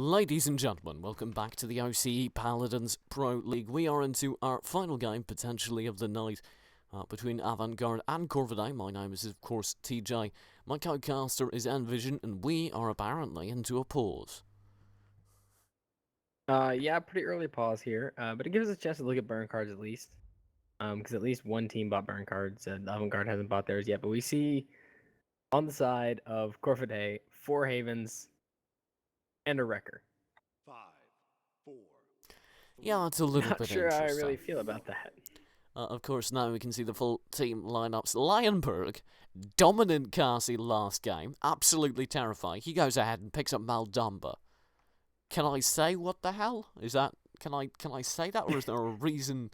Ladies and gentlemen, welcome back to the OCE Paladins Pro League. We are into our final game, potentially, of the night between Avant, Garde and Corvidae. My name is, of course, TJ. My co-caster is Envision, and we are apparently into a pause. Yeah, pretty early pause here, but it gives us a chance to look at burn cards at least. Because at least one team bought burn cards, and Avant-Garde hasn't bought theirs yet. But we see on the side of Corvidae 4 Havens and a Wrecker. 5, 4. Yeah, it's a little Not bit sure how I interesting. really feel about that. Of course, now we can see the full team lineups. Lionberg, dominant Cassie last game, absolutely terrifying. He goes ahead and picks up Maldamba. Can I say what the hell? Is that can I say that, or is there a reason?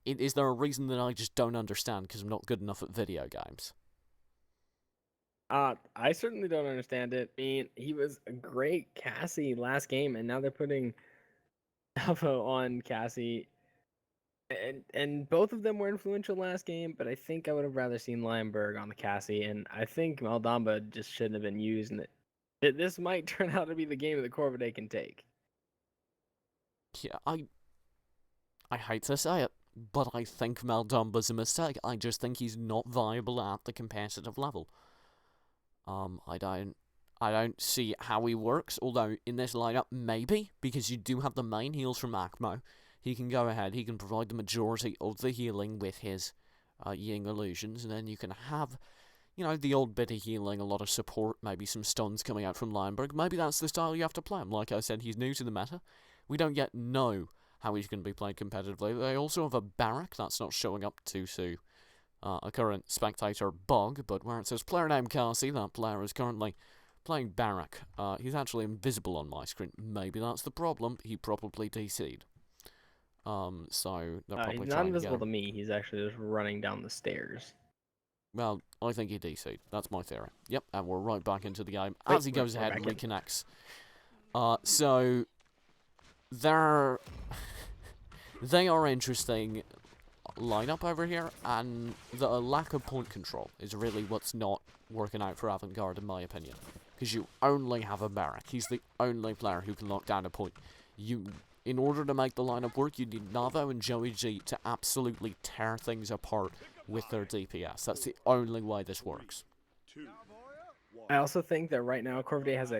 Is there a reason that I just don't understand because I'm not good enough at video games? I certainly don't understand it. I mean, he was a great Cassie last game, and now they're putting Alpha on Cassie. And both of them were influential last game, but I think I would have rather seen Lionberg on the Cassie, and I think Maldamba just shouldn't have been used, and this might turn out to be the game that Corvidae can take. Yeah, I hate to say it, but I think Maldamba's a mistake. I just think he's not viable at the competitive level. I don't see how he works, although in this lineup, maybe, because you do have the main heals from Akmo. He can go ahead, he can provide the majority of the healing with his Ying illusions, and then you can have, you know, the old bit of healing, a lot of support, maybe some stuns coming out from Lionberg. Maybe that's the style you have to play him. Like I said, he's new to the meta. We don't yet know how he's going to be played competitively. They also have a Barrack that's not showing up to a current spectator bug, but where it says player name Cassie, that player is currently playing Barrack. He's actually invisible on my screen. Maybe that's the problem. He probably DC'd. So they're probably He's trying not invisible to to me. He's actually just running down the stairs. Well, I think he DC'd. That's my theory. Yep, and we're right back into the game as he goes ahead and reconnects. So they are interesting lineup over here, and the lack of point control is really what's not working out for Avant-Garde, in my opinion. Because you only have a Barrack. He's the only player who can lock down a point. In order to make the lineup work, you need Navo and Joey G to absolutely tear things apart with their DPS. That's the only way this works. I also think that right now Corvidae has an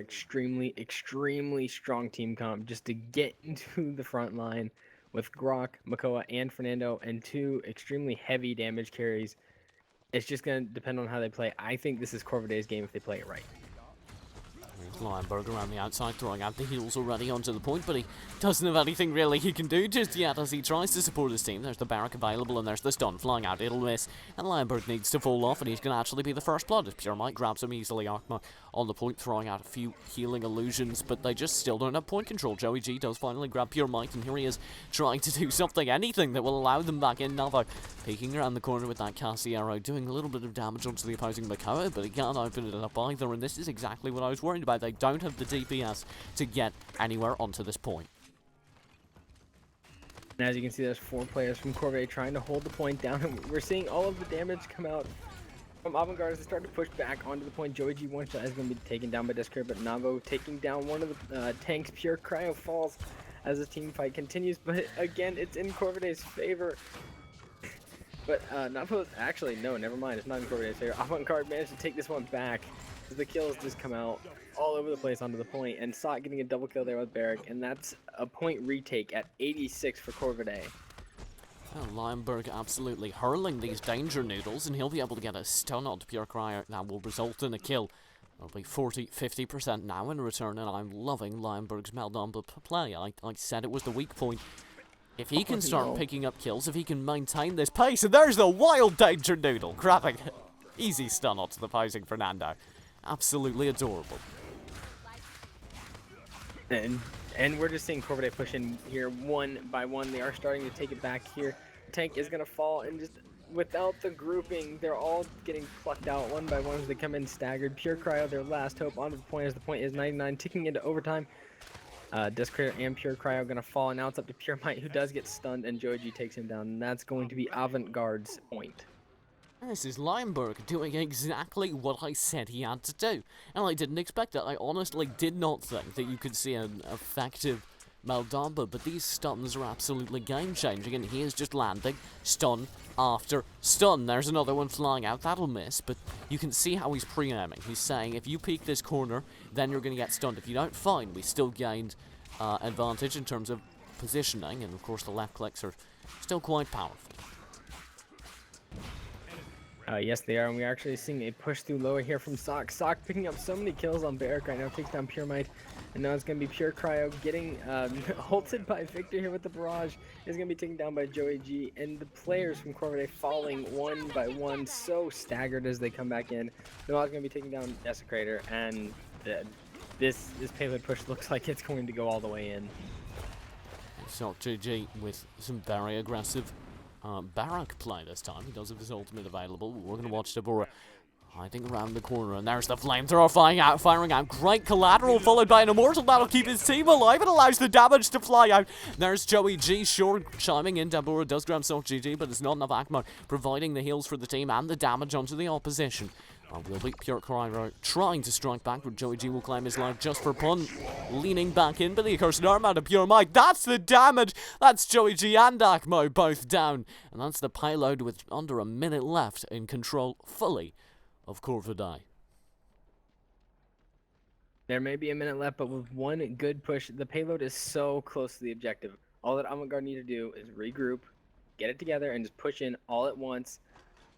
extremely strong team comp just to get into the front line with Grok, Makoa, and Fernando, and 2 extremely heavy damage carries. It's just going to depend on how they play. I think this is Corvidae's game if they play it right. Lionberg around the outside, throwing out the heals already onto the point, but he doesn't have anything really he can do just yet as he tries to support his team. There's the Barrack available, and there's the stun flying out. It'll miss, and Lionberg needs to fall off, and he's going to actually be the first blood as Pure Might grabs him easily. Akma on the point, throwing out a few healing illusions, but they just still don't have point control. Joey G does finally grab Pure Might, and here he is trying to do something, anything that will allow them back in. Navo peeking around the corner with that Cassie arrow, doing a little bit of damage onto the opposing Makoa, but he can't open it up either, and this is exactly what I was worried about. They don't have the DPS to get anywhere onto this point. And as you can see, there's 4 players from Corvidae trying to hold the point down, and we're seeing all of the damage come out from Avant-Garde as they start to push back onto the point. Joey G one shot is going to be taken down by Discreet, but Navo taking down one of the tanks. Pure Cryo falls as the team fight continues, but again, it's in Corvidae's favor. But Navo, actually, no, never mind. It's not in Corvidae's favor. Avant-Garde managed to take this one back as the kills just come out all over the place onto the point, and Sot getting a double kill there with Barrack, and that's a point retake at 86 for Corvidae. Well, Lionberg absolutely hurling these danger noodles, and he'll be able to get a stun onto Pure Cryo that will result in a kill. It'll be 40-50% now in return, and I'm loving Lionberg's Maldamba play. I said it was the weak point. If he can start picking up kills, if he can maintain this pace, and there's the wild danger noodle grabbing easy stun onto the opposing Fernando. Absolutely adorable. And we're just seeing Corvidae push in here one by one. They are starting to take it back here. The tank is going to fall, and just without the grouping, they're all getting plucked out one by one as they come in staggered. Pure Cryo, their last hope, onto the point as the point is 99, ticking into overtime. Discreet and Pure Cryo going to fall, and now it's up to Pure Might, who does get stunned, and Joji takes him down, and that's going to be Avant-Garde's point. This is Lineberg doing exactly what I said he had to do. And I didn't expect that. I honestly did not think that you could see an effective Maldamba, but these stuns are absolutely game-changing, and he is just landing stun after stun. There's another one flying out. That'll miss, but you can see how he's pre-aiming. He's saying, if you peek this corner, then you're going to get stunned. If you don't, fine. We still gained advantage in terms of positioning, and of course the left clicks are still quite powerful. Yes, they are, and we're actually seeing a push through lower here from Sock. Sock picking up so many kills on Barrack right now, takes down Pure Might, and now it's going to be Pure Cryo getting halted by Victor here with the barrage. Is going to be taken down by Joey G, and the players from Corvidae falling one by one, so staggered as they come back in. Noah's going to be taking down Desecrator, and this payload push looks like it's going to go all the way in. So GG with some very aggressive Barrack play this time. He does have his ultimate available. We're going to watch Deborah hiding around the corner, and there's the flamethrower firing out. Great collateral, followed by an immortal. That'll keep his team alive. It allows the damage to fly out. There's Joey G, sure, chiming in. Deborah does grab Sock GG, but it's not enough Akmo, providing the heals for the team and the damage onto the opposition. Will be Pure Cryo trying to strike back, but Joey G will claim his life just for pun. Leaning back in, but the accursed arm out of Pure Might. That's the damage! That's Joey G and Akmo both down. And that's the payload with under a minute left in control fully of Corvidae. There may be a minute left, but with one good push, the payload is so close to the objective. All that Avant-Garde need to do is regroup, get it together, and just push in all at once.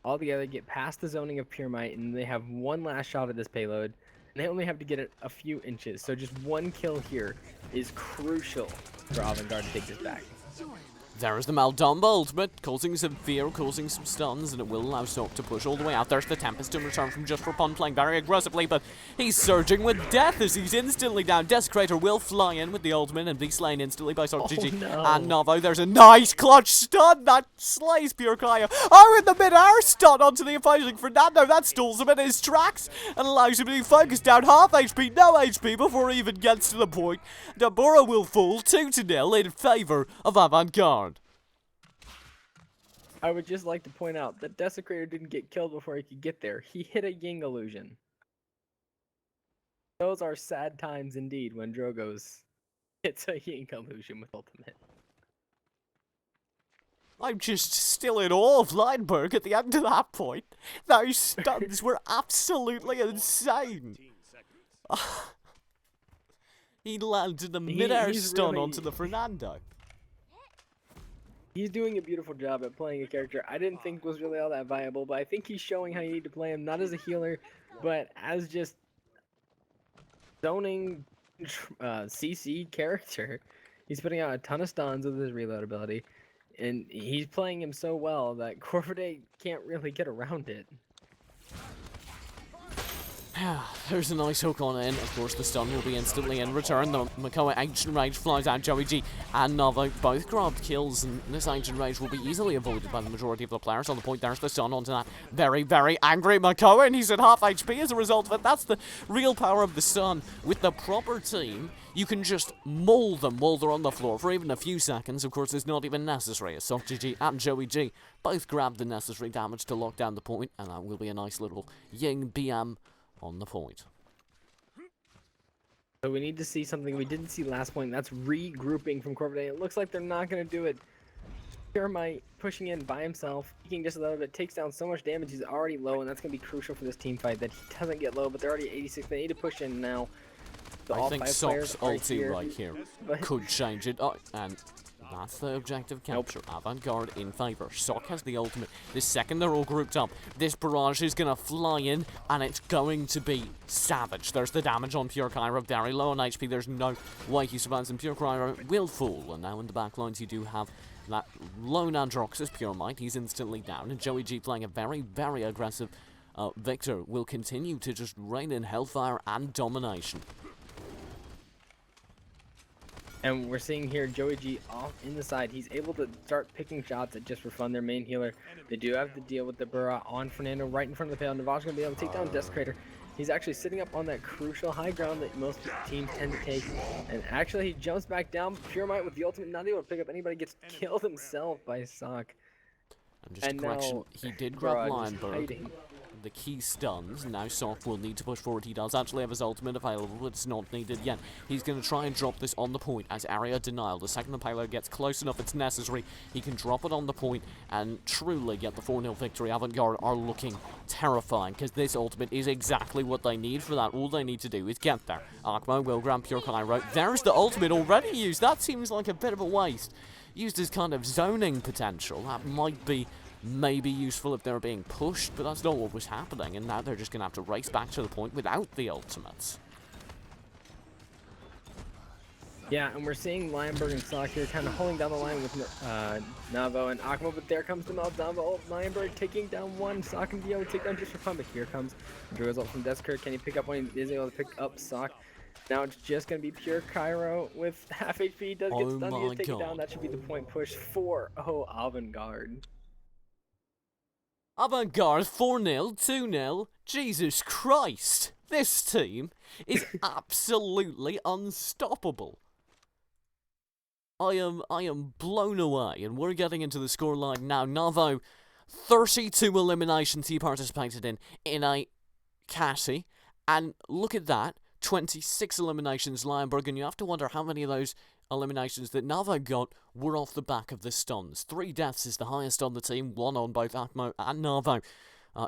All together, get past the zoning of Pure Might, and they have one last shot at this payload. And they only have to get it a few inches, so just one kill here is crucial for Avant-Garde to take this back. There is the Maldamba ultimate, causing some fear, causing some stuns, and it will allow Sock to push all the way out. There's the Tempest in return from Just for Pun, playing very aggressively, but he's surging with death as he's instantly down. Desecrator will fly in with the ultimate and be slain instantly by Sock GG and Novo. There's a nice clutch stun that slays Pure Cryo. Oh, in the mid-air stun onto the opposing Fernando. That stalls him in his tracks and allows him to be focused down. Half HP, no HP before he even gets to the point. Deborah will fall 2-0 in favour of Avant-Garde. I would just like to point out that Desecrator didn't get killed before he could get there. He hit a Ying illusion. Those are sad times indeed when Drogo's hits a Ying illusion with ultimate. I'm just still in awe of Lineberg at the end of that point. Those stuns were absolutely insane. He landed a mid-air stun onto the Fernando. He's doing a beautiful job at playing a character I didn't think was really all that viable, but I think he's showing how you need to play him, not as a healer, but as just zoning CC character. He's putting out a ton of stuns with his reload ability, and he's playing him so well that Corvidae can't really get around it. There's a nice hook on in. Of course, the stun will be instantly in return. The Makoa Ancient Rage flies out. Joey G and Novo both grabbed kills, and this Ancient Rage will be easily avoided by the majority of the players. On the point, there's the stun onto that very, very angry Makoa, and he's at half HP as a result of it. That's the real power of the stun. With the proper team, you can just maul them while they're on the floor for even a few seconds. Of course, it's not even necessary. Sock GG and Joey G both grabbed the necessary damage to lock down the point, and that will be a nice little Ying BM on the point. So we need to see something we didn't see last point. That's regrouping from Corvidae. It looks like they're not going to do it. Pure Might pushing in by himself, peeking just a little bit, takes down so much damage. He's already low, and that's going to be crucial for this team fight that he doesn't get low, but they're already at 86. They need to push in now. I think Sock's ulti right here could change it. Oh, and that's the objective capture. Avant-Garde in favour. Sock has the ultimate. The second they're all grouped up, this barrage is going to fly in, and it's going to be savage. There's the damage on Pure Cryo, very low on HP. There's no way he survives, and Pure Cryo will fall. And now in the back lines, you do have that lone Androxus Pure Might. He's instantly down, and Joey G playing a very, very aggressive Victor will continue to just reign in hellfire and domination. And we're seeing here Joey G off in the side. He's able to start picking shots at Just for Fun, their main healer. They do have to deal with the Burra on Fernando right in front of the payload. Navaj's going to be able to take down Desecrator. He's actually sitting up on that crucial high ground that most teams tend to take. And actually, he jumps back down. Pure Might with the ultimate, not able to pick up anybody, gets killed himself by Sock. And just a And correction, now he did grab Garde is Lionberg. hiding. The key stuns. Now Soft will need to push forward. He does actually have his ultimate available, but it's not needed yet. He's going to try and drop this on the point as area denial. The second the payload gets close enough it's necessary, he can drop it on the point and truly get the 4-0 victory. Avant-Garde are looking terrifying because this ultimate is exactly what they need for that. All they need to do is get there. Akmo will grab Pure Cairo. There's the ultimate already used. That seems like a bit of a waste. Used as kind of zoning potential. That might be maybe useful if they're being pushed, but that's not what was happening, and now they're just going to have to race back to the point without the ultimates. Yeah, and we're seeing Lionberg and Sock here kind of holding down the line with Navo and Akmo, but there comes the Maldamba ult. Lionberg taking down one, Sock and Dio take down just for fun, but here comes the result from Desker. Can he pick up one? He is able to pick up Sock. Now it's just going to be Pure Cairo with half HP. He does get stunned, he does take it down. That should be the point push for Avant-Garde. Avant-Garde 4-0, 2-0. Jesus Christ! This team is absolutely unstoppable. I am blown away, and we're getting into the scoreline now. Navo, 32 eliminations he participated in a Cassie, and look at that, 26 eliminations Lionberg, and you have to wonder how many of those eliminations that Navo got were off the back of the stuns. 3 deaths is the highest on the team, 1 on both Akmo and Navo.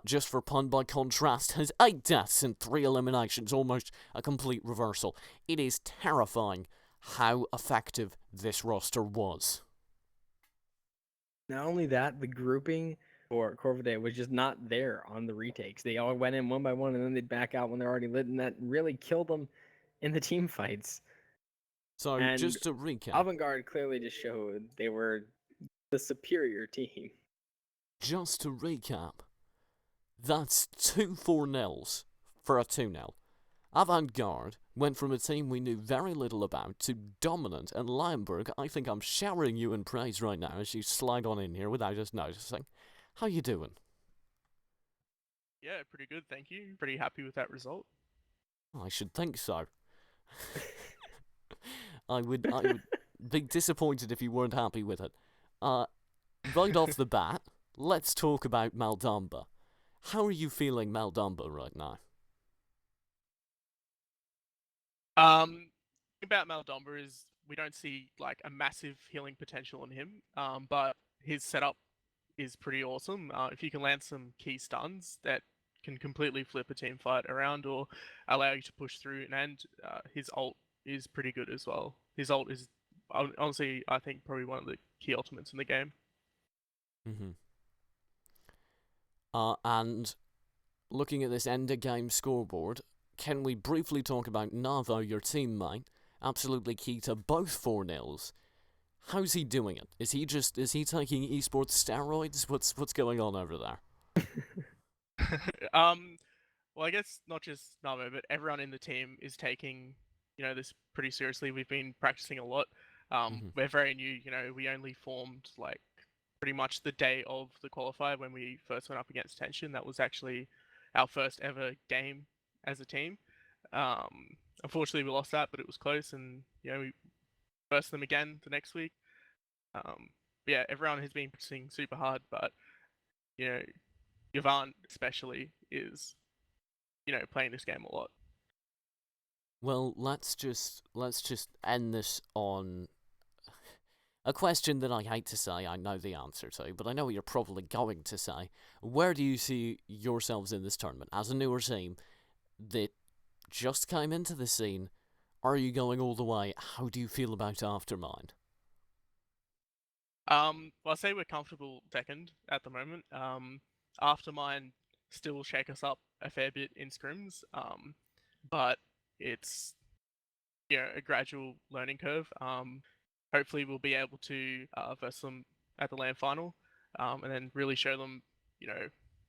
Just for pun, by contrast, has 8 deaths and 3 eliminations, almost a complete reversal. It is terrifying how effective this roster was. Not only that, the grouping for Corvidae was just not there on the retakes. They all went in one by one, and then they'd back out when they're already lit, and that really killed them in the team fights. So, And just to recap, Avant-Garde clearly just showed they were the superior team. Just to recap, that's 2 4-0s for a 2-0. Avant-Garde went from a team we knew very little about to dominant, and Lionberg, I think I'm showering you in praise right now as you slide on in here without us noticing. How you doing? Yeah, pretty good, thank you. Pretty happy with that result. I should think so. I would be disappointed if you weren't happy with it. Right off the bat, let's talk about Maldamba. How are you feeling Maldamba right now? About Maldamba is we don't see like a massive healing potential in him, but his setup is pretty awesome. If you can land some key stuns that can completely flip a team fight around or allow you to push through, and his ult is pretty good as well. His ult is honestly, I think, probably one of the key ultimates in the game. Mm-hmm. And looking at this end of game scoreboard, can we briefly talk about Navo, your teammate? Absolutely key to both 4-0s. How's he doing it? Is he taking esports steroids? What's going on over there? Well, I guess not just Navo, but everyone in the team is taking, this pretty seriously. We've been practicing a lot. We're very new. We only formed like pretty much the day of the qualifier when we first went up against Tension. That was actually our first ever game as a team. Unfortunately, we lost that, but it was close, and we versed them again the next week. But yeah, everyone has been practicing super hard, but Avant especially is playing this game a lot. Well, let's just end this on a question that I hate to say I know the answer to, but I know what you're probably going to say. Where do you see yourselves in this tournament as a newer team that just came into the scene? Are you going all the way? How do you feel about Aftermind? Well, I'll say we're comfortable second at the moment. Aftermind still shake us up a fair bit in scrims, but it's a gradual learning curve. Hopefully, we'll be able to verse them at the LAN final, and then really show them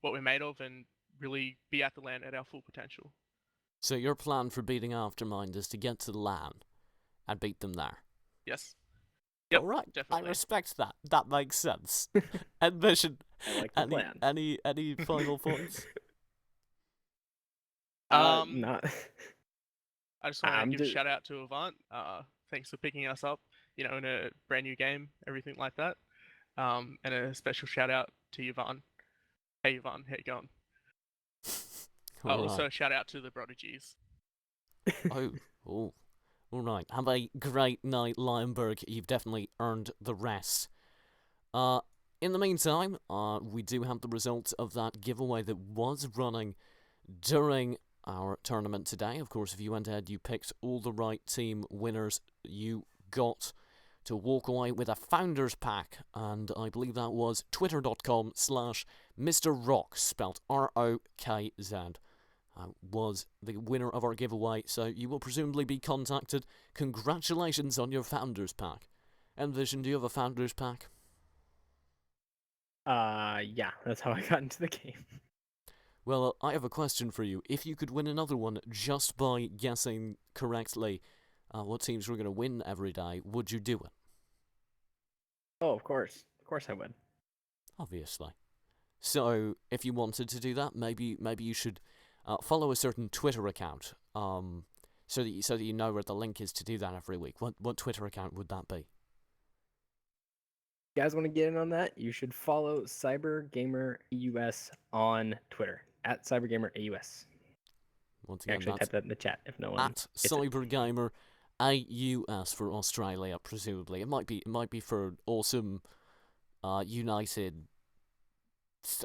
what we're made of and really be at the LAN at our full potential. So your plan for beating Aftermind is to get to the LAN and beat them there? Yes. Yep, all right, definitely. I respect that. That makes sense. Ambition. I like the plan. Any final points? Not. I just want to give a shout out to Avant. Thanks for picking us up, in a brand new game, everything like that. And a special shout out to Yvonne. Hey Yvonne, how you going? All Also, right. shout out to the Prodigies. Oh, all right. Have a great night, Lionberg. You've definitely earned the rest. In the meantime, we do have the results of that giveaway that was running during our tournament today. Of course, if you went ahead, you picked all the right team winners. You got to walk away with a Founders Pack, and I believe that was twitter.com/Mr. Rock, spelt ROKZ. Was the winner of our giveaway, so you will presumably be contacted. Congratulations on your Founders Pack. Envision, do you have a Founders Pack? Yeah, that's how I got into the game. Well, I have a question for you. If you could win another one just by guessing correctly what teams were going to win every day, would you do it? Oh, of course I would. Obviously. So, if you wanted to do that, maybe you should follow a certain Twitter account, so that you know where the link is to do that every week. What Twitter account would that be? You guys want to get in on that? You should follow CyberGamerAUS on Twitter at CyberGamerAUS. Once again, Actually, type that in the chat if no one. at CyberGamer AUS for Australia, presumably. It might be for awesome United.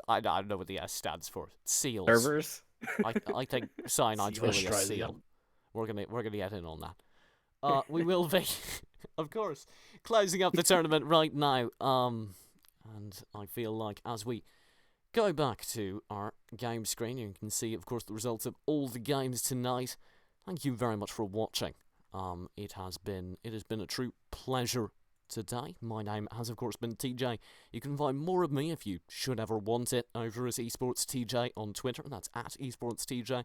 I don't know what the S stands for. Seals. Servers. I think cyanide's really a seal. We're gonna get in on that. We will be, of course, closing up the tournament right now. And I feel like as we go back to our game screen, you can see, of course, the results of all the games tonight. Thank you very much for watching. It has been a true pleasure today. My name has, of course, been TJ. You can find more of me if you should ever want it over at Esports TJ on Twitter. That's at Esports TJ.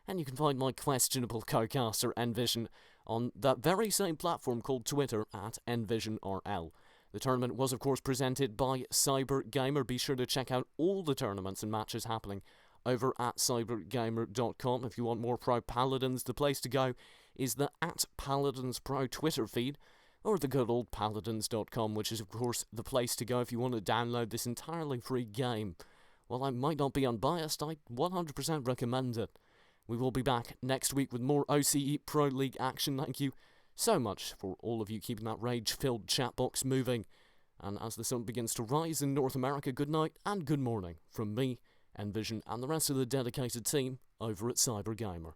And you can find my questionable co-caster Envision on that very same platform called Twitter at EnvisionRL. The tournament was, of course, presented by CyberGamer. Be sure to check out all the tournaments and matches happening over at cybergamer.com. If you want more pro Paladins, the place to go is the at Paladins Pro Twitter feed, or the good old paladins.com, which is, of course, the place to go if you want to download this entirely free game. While I might not be unbiased, I 100% recommend it. We will be back next week with more OCE Pro League action. Thank you so much for all of you keeping that rage-filled chat box moving. And as the sun begins to rise in North America, good night and good morning from me, Envision, and the rest of the dedicated team over at CyberGamer.